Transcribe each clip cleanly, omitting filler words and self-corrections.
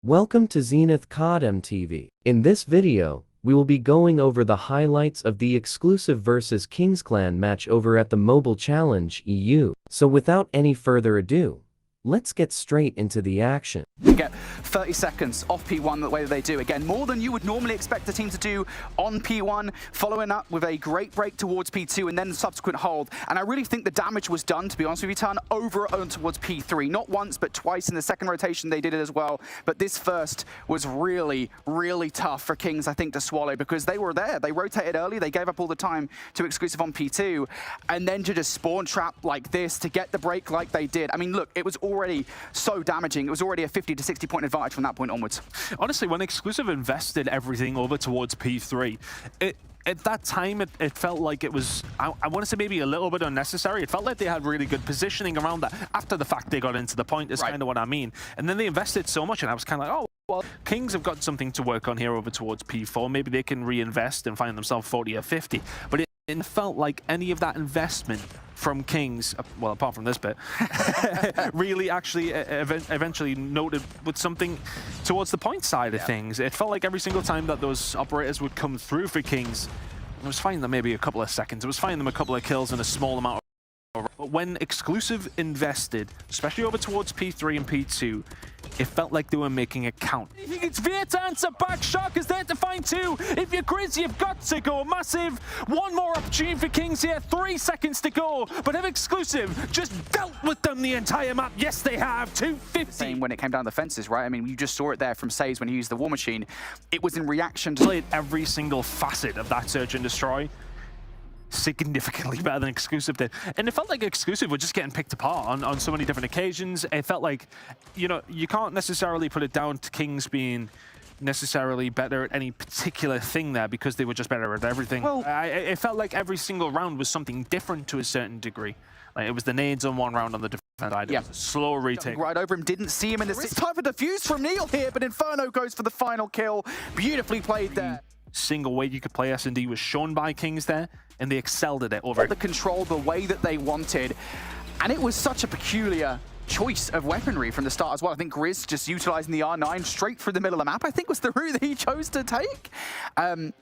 Welcome to Zenith COD MTV. In this video, we will be going over the highlights of the Exclusive vs Kingsclan match over at the Mobile Challenge EU. So without any further ado, let's get straight into the action. You get 30 seconds off P1 the way that they do. Again, more than you would normally expect a team to do on P1, following up with a great break towards P2 and then the subsequent hold. And I really think the damage was done, to be honest with you, Tan, over and towards P3. Not once, but twice in the second rotation they did it as well. But this first was really, really tough for Kings, I think, to swallow because they were there. They rotated early. They gave up all the time to Exclusive on P2. And then to just spawn trap like this to get the break like they did. I mean, look, it was already so damaging. It was already a 50 to 60 point advantage from that point onwards. Honestly, when Exclusive invested everything over towards P3, at that time, it felt like it was, I want to say maybe a little bit unnecessary. It felt like they had really good positioning around that. After the fact they got into the point is kind of what I mean. And then they invested so much and I was kind of like, oh, well, Kings have got something to work on here over towards P4. Maybe they can reinvest and find themselves 40 or 50. But it felt like any of that investment from Kings, well, apart from this bit, really actually eventually noted with something towards the point side of things. It felt like every single time that those operators would come through for Kings, it was finding them maybe a couple of seconds. It was finding them a couple of kills in a small amount of. But when Exclusive invested, especially over towards P3 and P2, it felt like they were making it count. It's Veer to answer back. Shark is there to find two. If you're Grizz, you've got to go massive. One more opportunity for Kings here. 3 seconds to go. But have Exclusive just dealt with them the entire map? Yes, they have. 250. Same when it came down the fences, right? I mean, you just saw it there from Saves when he used the War Machine. It was in reaction to played every single facet of that Search and Destroy significantly better than Exclusive did. And it felt like Exclusive were just getting picked apart on so many different occasions. It felt like, you know, you can't necessarily put it down to Kings being necessarily better at any particular thing there because they were just better at everything. Well, it felt like every single round was something different to a certain degree. Like it was the nades on one round on the defense side. It was a slow retake. Right over him, didn't see him in the... It's time for defuse from Neil here, but Inferno goes for the final kill. Beautifully played there. Single way you could play S&D was shown by Kings there, and they excelled at it over the control the way that they wanted, and it was such a peculiar choice of weaponry from the start as well. I think Grizz just utilizing the R9 straight through the middle of the map, I think was the route that he chose to take.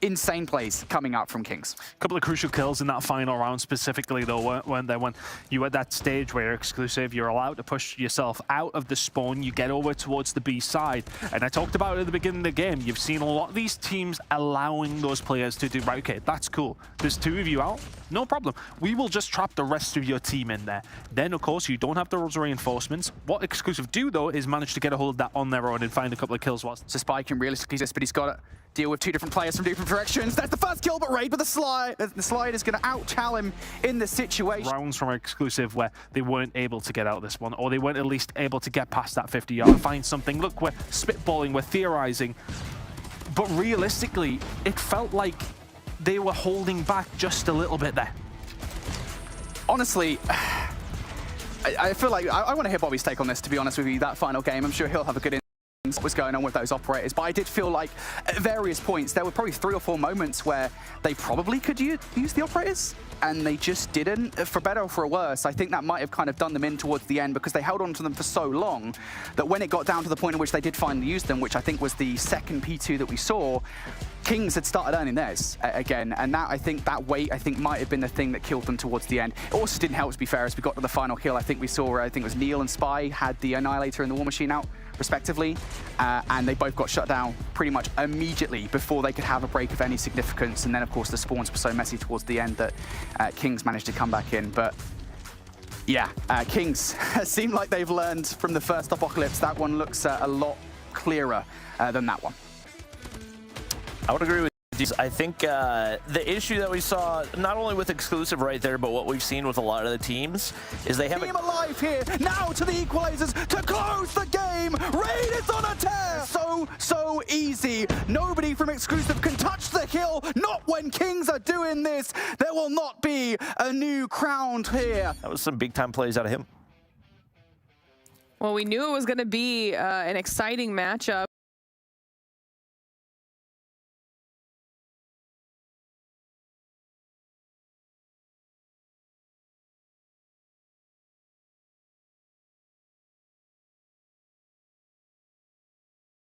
Insane plays coming out from Kings. A couple of crucial kills in that final round specifically though, when you at that stage where Exclusive, you're allowed to push yourself out of the spawn, you get over towards the B side. And I talked about it at the beginning of the game, you've seen a lot of these teams allowing those players to do, right, okay, that's cool. There's 2 of you out, no problem. We will just trap the rest of your team in there. Then of course you don't have those reinforcements. What Exclusive do though is manage to get a hold of that on their own and find a couple of kills whilst. So Spy can realistically just, but he's got to deal with 2 different players from different directions. That's the first kill, but Raid with the slide. The slide is going to out-chal him in the situation. Rounds from Exclusive where they weren't able to get out of this one, or they weren't at least able to get past that 50 yard, find something. Look, we're spitballing, we're theorizing, but realistically, it felt like they were holding back just a little bit there. Honestly, I feel like I want to hear Bobby's take on this, to be honest with you, that final game. I'm sure he'll have a good insight what was going on with those operators, but I did feel like at various points there were probably 3 or 4 moments where they probably could use the operators and they just didn't, for better or for worse. I think that might have kind of done them in towards the end because they held on to them for so long that when it got down to the point in which they did finally use them, which I think was the second P2 that we saw, Kings had started earning theirs again, and that that weight might have been the thing that killed them towards the end. It also didn't help, to be fair, as we got to the final kill. I think we saw, I think it was Neil and Spy had the Annihilator and the War Machine out, respectively, and they both got shut down pretty much immediately before they could have a break of any significance. And then, of course, the spawns were so messy towards the end that Kings managed to come back in. But yeah, Kings seem like they've learned from the first Apocalypse. That one looks a lot clearer than that one. I would agree with you. I think the issue that we saw, not only with Exclusive right there, but what we've seen with a lot of the teams, is they have Team alive here, now to the equalizers to close the game. Raid is on a tear. So easy. Nobody from Exclusive can touch the hill. Not when Kings are doing this. There will not be a new crown here. That was some big time plays out of him. Well, we knew it was going to be an exciting matchup.